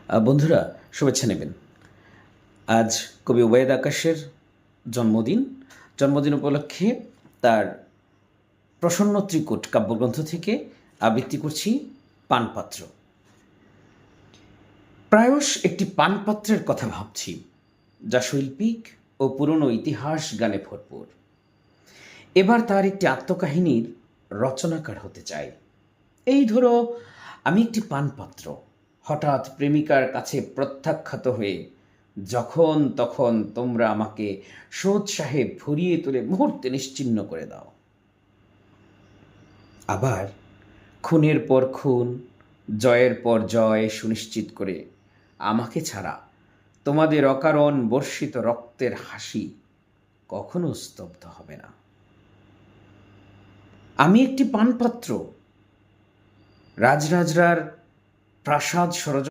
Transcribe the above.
বন্ধুরা, শুভেচ্ছা নেবেন। আজ কবি ওবায়দ আকাশের জন্মদিন। জন্মদিন উপলক্ষে তার প্রসন্ন ত্রিকূট কাব্যগ্রন্থ থেকে আবৃত্তি করছি পানপাত্র। প্রায়শ একটি পানপাত্রের কথা ভাবছি, যা শৈল্পিক ও পুরনো ইতিহাস গানে ভরপুর। এবার তার একটি আত্মকাহিনীর রচনাকার হতে চাই। এই ধরো, আমি একটি পানপাত্র, হঠাৎ প্রেমিকার কাছে প্রত্যাখ্যাত হয়ে যখন তখন তোমরা আমাকে সোৎসাহে ভরিয়ে তুলে মুহূর্তে নিশ্চিহ্ন করে দাও। আবার খুনের পর খুন, জয়ের পর জয় সুনিশ্চিত করে আমাকে ছাড়া তোমাদের অকারণ বর্ষিত রক্তের হাসি কখনো স্তব্ধ হবে না। আমি একটি পানপাত্র, রাজরাজরার প্রাসাদ ষড়যন্ত্র